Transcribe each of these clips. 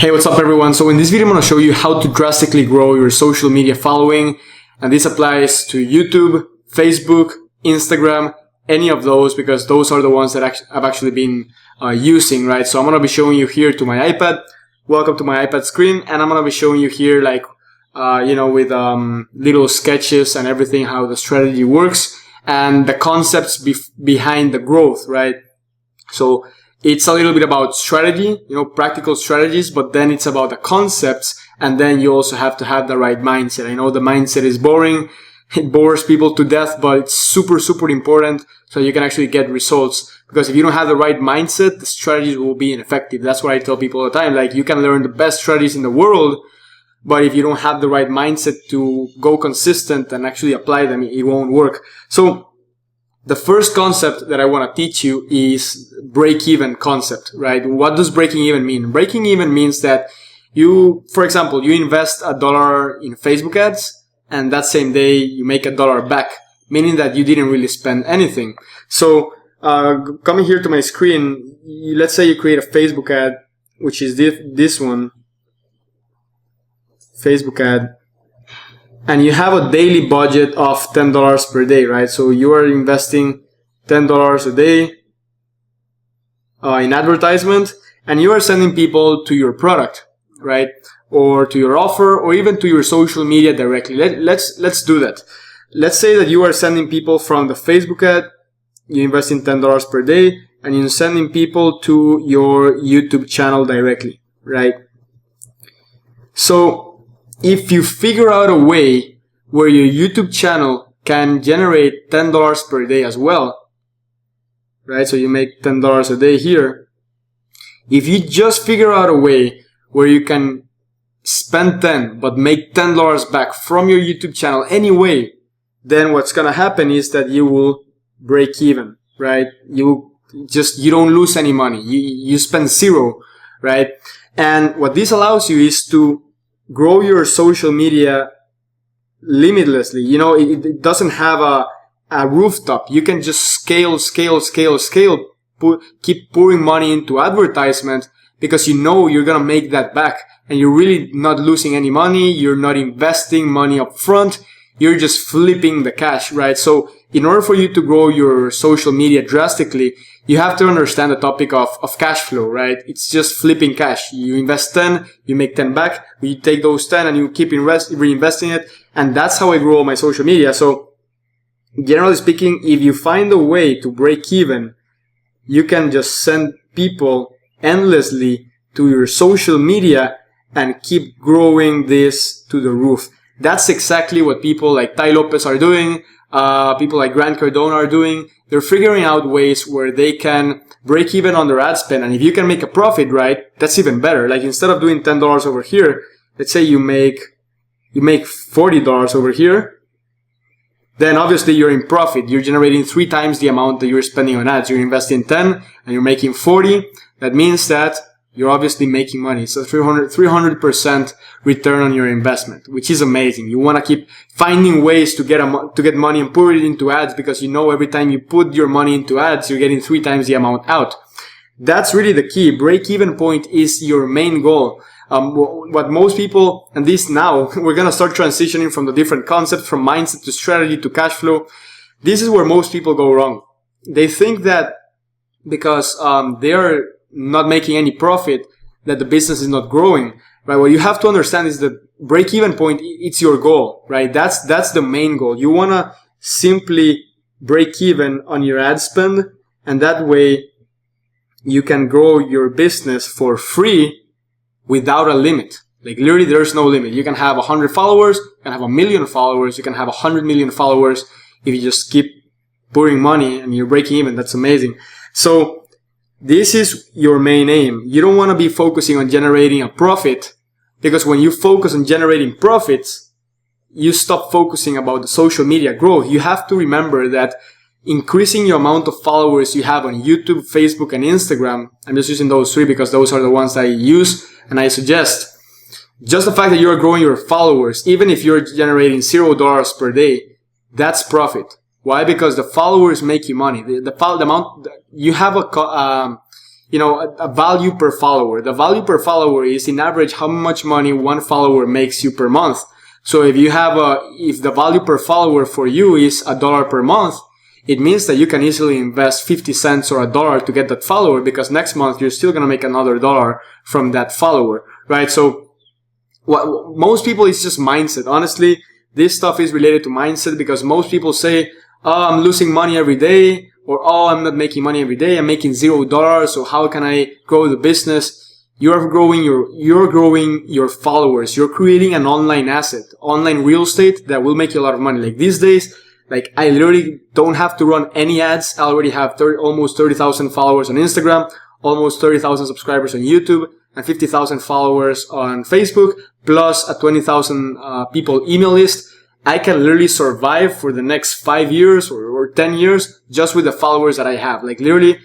Hey, what's up everyone? So in this video, I'm going to show you how to drastically grow your social media following. And this applies to YouTube, Facebook, Instagram, any of those, because those are the ones that I've actually been using, right? So I'm going to be showing you here to my iPad. Welcome to my iPad screen. And I'm going to be showing you here like, with little sketches and everything, how the strategy works and the concepts behind the growth, right? So it's a little bit about strategy, practical strategies, but then it's about the concepts, and then you also have to have the right mindset. I know the mindset is boring. It bores people to death, but it's super, super important so you can actually get results. Because if you don't have the right mindset, the strategies will be ineffective. That's what I tell people all the time. Like, you can learn the best strategies in the world, but if you don't have the right mindset to go consistent and actually apply them, it won't work. So the first concept that I want to teach you is break-even concept, right? What does breaking even mean? Breaking even means that for example, you invest $1 in Facebook ads, and that same day you make $1 back, meaning that you didn't really spend anything. So, coming here to my screen, let's say you create a Facebook ad, which is this one, Facebook ad. And you have a daily budget of $10 per day, right? So you are investing $10 a day in advertisement, and you are sending people to your product, right? Or to your offer, or even to your social media directly. Let's do that. Let's say that you are sending people from the Facebook ad, you invest in $10 per day, and you're sending people to your YouTube channel directly, right? So if you figure out a way where your YouTube channel can generate $10 per day as well, right? So you make $10 a day here. If you just figure out a way where you can spend 10 but make $10 back from your YouTube channel anyway, then what's going to happen is that you will break even, right? You don't lose any money. You spend zero, right? And what this allows you is to grow your social media limitlessly. It doesn't have a rooftop. You can just scale, keep pouring money into advertisement because you're going to make that back, and you're really not losing any money. You're not investing money up front. You're just flipping the cash, right? So in order for you to grow your social media drastically, you have to understand the topic of cash flow, right? It's just flipping cash. You invest 10, you make 10 back, you take those 10 and you keep reinvesting it. And that's how I grow my social media. So generally speaking, if you find a way to break even, you can just send people endlessly to your social media and keep growing this to the roof. That's exactly what people like Tai Lopez are doing. People like Grant Cardone are doing. They're figuring out ways where they can break even on their ad spend. And if you can make a profit, right, that's even better. Like, instead of doing $10 over here, let's say you make $40 over here, then obviously you're in profit. You're generating 3 times the amount that you're spending on ads. You're investing 10 and you're making 40. That means that you're obviously making money. So 300% return on your investment, which is amazing. You want to keep finding ways to get money and put it into ads, because every time you put your money into ads, you're getting 3 times the amount out. That's really the key. Break-even point is your main goal. What most people, and this now, we're going to start transitioning from the different concepts, from mindset to strategy to cash flow. This is where most people go wrong. They think that because they are not making any profit, that the business is not growing, right? What you have to understand is that break-even point, it's your goal, right? That's the main goal. You want to simply break even on your ad spend, and that way you can grow your business for free without a limit. Like, literally, there's no limit. You can have 100 followers, you can have 1 million followers, you can have 100 million followers. If you just keep pouring money and you're breaking even, that's amazing. So this is your main aim. You don't want to be focusing on generating a profit, because when you focus on generating profits, you stop focusing about the social media growth. You have to remember that increasing your amount of followers you have on YouTube, Facebook, and Instagram, I'm just using those 3 because those are the ones I use and I suggest. Just the fact that you're growing your followers, even if you're generating $0 per day, that's profit. Why? Because the followers make you money. The amount you have a value per follower. The value per follower is in average how much money one follower makes you per month. So if if the value per follower for you is $1 per month, it means that you can easily invest 50 cents or $1 to get that follower, because next month you're still going to make another $1 from that follower, right? So what most people, is just mindset. Honestly, this stuff is related to mindset, because most people say, oh, I'm losing money every day, or oh, I'm not making money every day. I'm making $0. So how can I grow the business? You're growing your followers. You're creating an online asset, online real estate that will make you a lot of money. Like these days, like I literally don't have to run any ads. I already have almost 30,000 followers on Instagram, almost 30,000 subscribers on YouTube, and 50,000 followers on Facebook, plus a 20,000 people email list. I can literally survive for the next 5 years or 10 years just with the followers that I have. Like literally,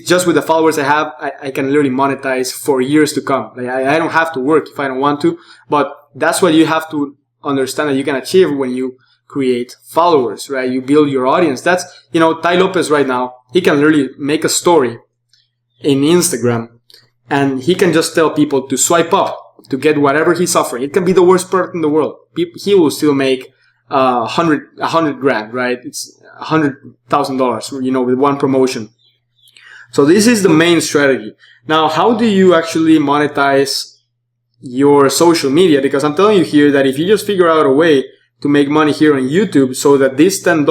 just with the followers I have, I can literally monetize for years to come. Like I don't have to work if I don't want to, but that's what you have to understand that you can achieve when you create followers, right? You build your audience. That's, Tai Lopez right now, he can literally make a story in Instagram and he can just tell people to swipe up to get whatever he's offering. It can be the worst product in the world. He will still make $100 grand, right? It's $100,000, with one promotion. So this is the main strategy. Now, how do you actually monetize your social media? Because I'm telling you here that if you just figure out a way to make money here on YouTube so that this $10,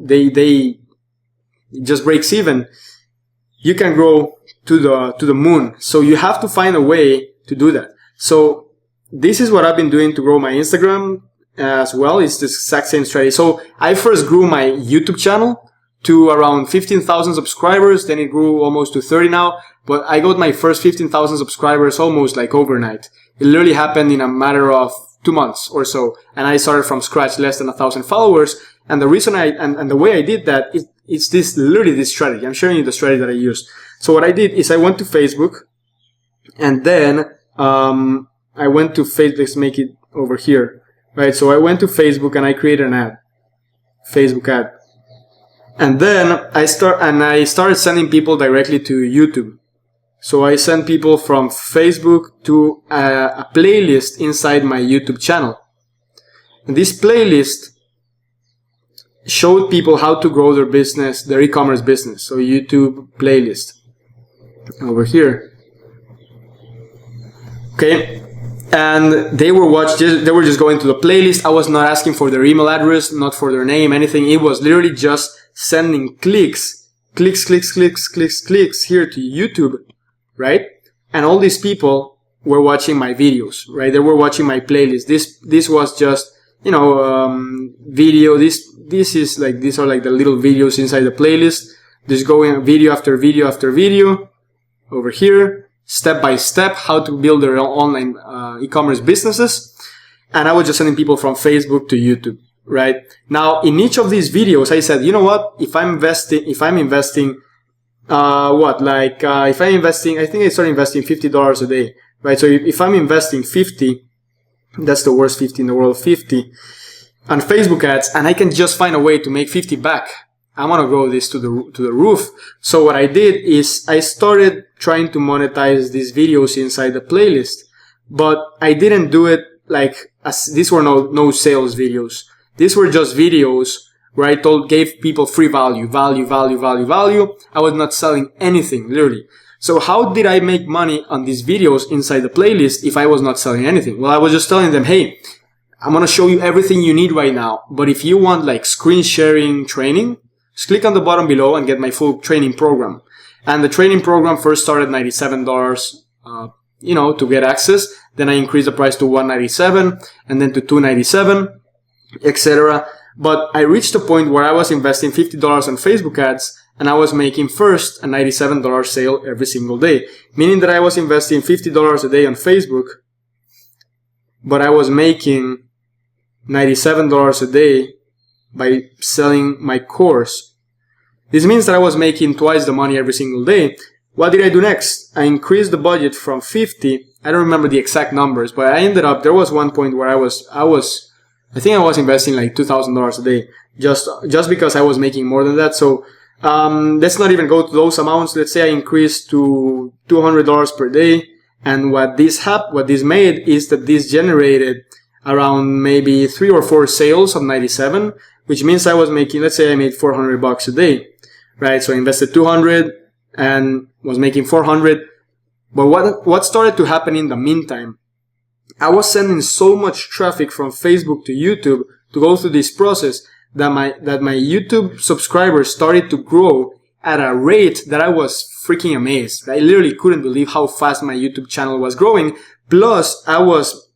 they just breaks even, you can grow to the moon. So you have to find a way to do that. So this is what I've been doing to grow my Instagram as well. It's the exact same strategy. So I first grew my YouTube channel to around 15,000 subscribers. Then it grew almost to 30 now. But I got my first 15,000 subscribers almost like overnight. It literally happened in a matter of 2 months or so. And I started from scratch, less than 1,000 followers. And the reason and the way I did that is, it's literally this strategy. I'm showing you the strategy that I used. So what I did is I went to Facebook, and then, I went to Facebook. Let's make it over here, right? So I went to Facebook and I created an ad, Facebook ad. And then I started sending people directly to YouTube. So I sent people from Facebook to a playlist inside my YouTube channel. And this playlist showed people how to grow their business, their e-commerce business. So YouTube playlist over here. Okay. And they were just going to the playlist. I was not asking for their email address, not for their name, anything. It was literally just sending clicks here to YouTube, right? And all these people were watching my videos, right? They were watching my playlist. This was just, video. These are like the little videos inside the playlist. Just going video after video after video over here. Step by step, how to build their online e-commerce businesses. And I was just sending people from Facebook to YouTube, right? Now, in each of these videos, I said, you know what? If I'm investing, I think I started investing $50 a day, right? So if I'm investing 50, that's the worst 50 in the world, 50 on Facebook ads, and I can just find a way to make 50 back, I want to grow this to the roof. So what I did is I started trying to monetize these videos inside the playlist, but I didn't do it these were no sales videos. These were just videos where I gave people free value. I was not selling anything, literally. So how did I make money on these videos inside the playlist if I was not selling anything? Well, I was just telling them, hey, I'm going to show you everything you need right now. But if you want screen sharing training, just click on the button below and get my full training program. And the training program first started $97, to get access. Then I increased the price to $197 and then to $297, etc. But I reached a point where I was investing $50 on Facebook ads and I was making first a $97 sale every single day. Meaning that I was investing $50 a day on Facebook, but I was making $97 a day by selling my course. This means that I was making twice the money every single day. What did I do next? I increased the budget from 50. I don't remember the exact numbers, but I ended up, there was one point where I think I was investing like $2,000 a day just because I was making more than that. So Let's not even go to those amounts. Let's say I increased to $200 per day. And what this made is that this generated around maybe 3 or 4 sales of 97, which means I was making, let's say I made $400 a day, right? So I invested 200 and was making 400. But what started to happen in the meantime, I was sending so much traffic from Facebook to YouTube to go through this process that my YouTube subscribers started to grow at a rate that I was freaking amazed. I literally couldn't believe how fast my YouTube channel was growing. Plus, I was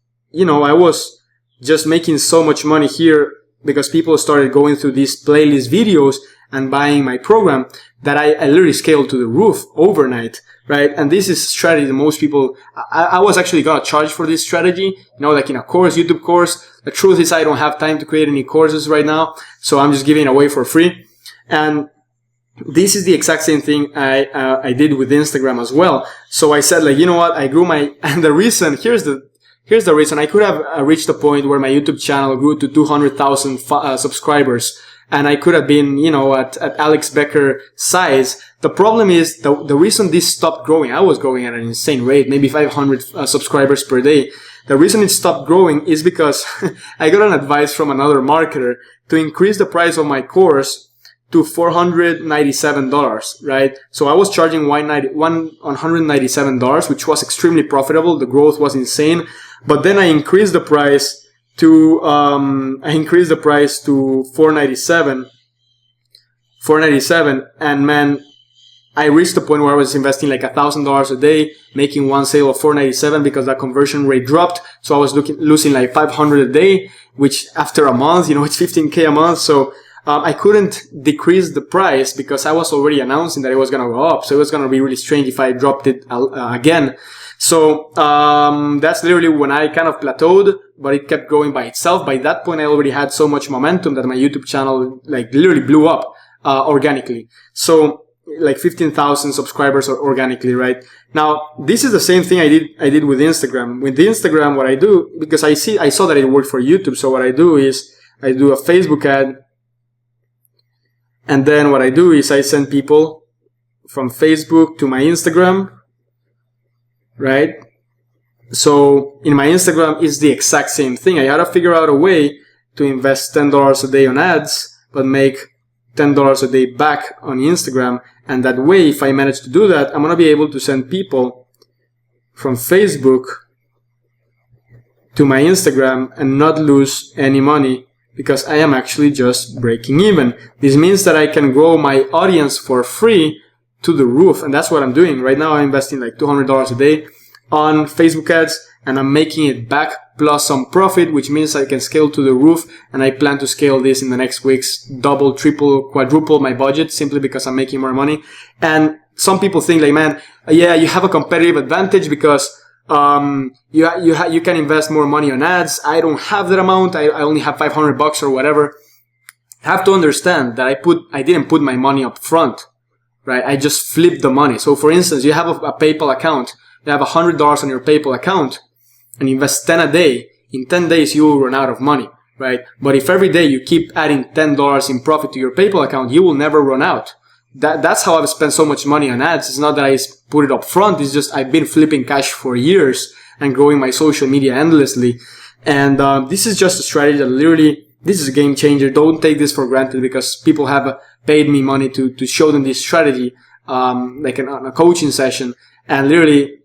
just making so much money here because people started going through these playlist videos and buying my program that I literally scaled to the roof overnight, right? And this is a strategy that most people, I was actually gonna charge for this strategy, like in a course, YouTube course. The truth is I don't have time to create any courses right now, so I'm just giving it away for free. And this is the exact same thing I did with Instagram as well. So I said, like, you know what? I grew and the reason, here's the reason. I could have reached a point where my YouTube channel grew to 200,000 subscribers, and I could have been, at Alex Becker size. The problem is the reason this stopped growing, I was growing at an insane rate, maybe 500 subscribers per day. The reason it stopped growing is because I got an advice from another marketer to increase the price of my course to $497, right? So I was charging $197, which was extremely profitable. The growth was insane. But then I increased the price to $497, and man, I reached the point where I was investing like $1,000 a day, making one sale of $497 because that conversion rate dropped. So I was losing like $500 a day, which after a month, it's $15K a month. So I couldn't decrease the price because I was already announcing that it was going to go up. So it was going to be really strange if I dropped it again. So that's literally when I kind of plateaued, but it kept growing by itself. By that point, I already had so much momentum that my YouTube channel like literally blew up organically. So like 15,000 subscribers organically, right? Now, this is the same thing I did with Instagram. With the Instagram, what I do, because I saw that it worked for YouTube. So what I do is I do a Facebook ad. And then what I do is I send people from Facebook to my Instagram, right? So in my Instagram, it's the exact same thing. I had to figure out a way to invest $10 a day on ads, but make $10 a day back on Instagram. And that way, if I manage to do that, I'm going to be able to send people from Facebook to my Instagram and not lose any money because I am actually just breaking even. This means that I can grow my audience for free to the roof. And that's what I'm doing. Right now, I'm investing like $200 a day on Facebook ads, and I'm making it back plus some profit, which means I can scale to the roof. And I plan to scale this in the next weeks, double, triple, quadruple my budget simply because I'm making more money. And some people think like, man, yeah, you have a competitive advantage because you can invest more money on ads. I don't have that amount. I only have $500 or whatever. I have to understand that I didn't put my money up front, right? I just flipped the money. So for instance, you have a PayPal account. You have $100 on your PayPal account and you invest 10 a day. In 10 days, you will run out of money, right? But if every day you keep adding $10 in profit to your PayPal account, you will never run out. That's how I've spent so much money on ads. It's not that I put it up front. It's just I've been flipping cash for years and growing my social media endlessly. And this is just a strategy that literally, this is a game changer. Don't take this for granted because people have paid me money to show them this strategy, like on a coaching session. And literally,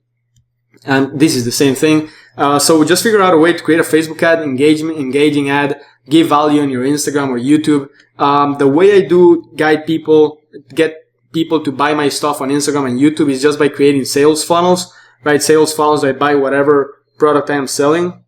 and this is the same thing. So just figure out a way to create a Facebook ad, engaging ad, give value on your Instagram or YouTube. The way I do get people to buy my stuff on Instagram and YouTube is just by creating sales funnels, right? Sales funnels, I buy whatever product I am selling.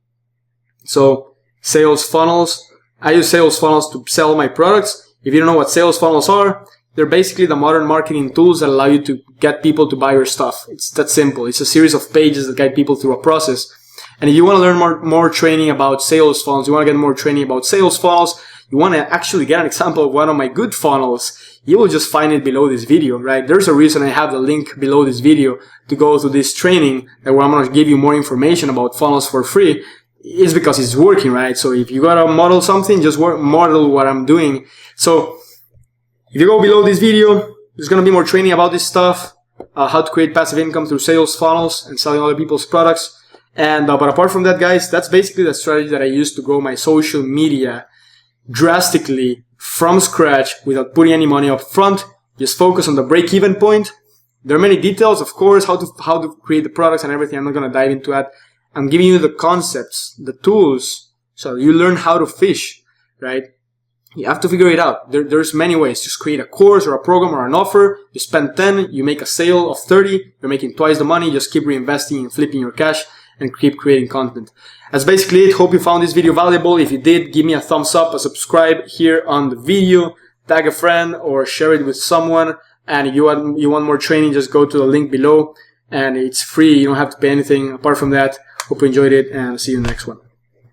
So sales funnels, I use sales funnels to sell my products. If you don't know what sales funnels are, they're basically the modern marketing tools that allow you to get people to buy your stuff. It's that simple. It's a series of pages that guide people through a process. And if you want to learn more training about sales funnels, you want to get more training about sales funnels, you want to actually get an example of one of my good funnels, you will just find it below this video, right? There's a reason I have the link below this video to go to this training that where I'm going to give you more information about funnels for free. Is because it's working, right? So if you got to model something, just model what I'm doing. So If you go below this video, there's going to be more training about this stuff, how to create passive income through sales funnels and selling other people's products. And but apart from that, guys, that's basically the strategy that I use to grow my social media drastically from scratch without putting any money up front. Just focus on the break-even point. There are many details, of course, how to create the products and everything. I'm not going to dive into that. I'm giving you the concepts, the tools, so you learn how to fish, right? You have to figure it out. There's many ways. Just create a course or a program or an offer. You spend 10, you make a sale of 30, you're making twice the money. Just keep reinvesting and flipping your cash and keep creating content. That's basically it. Hope you found this video valuable. If you did, give me a thumbs up, a subscribe here on the video, tag a friend or share it with someone. And if you want more training, just go to the link below and it's free. You don't have to pay anything apart from that. Hope you enjoyed it and see you in the next one.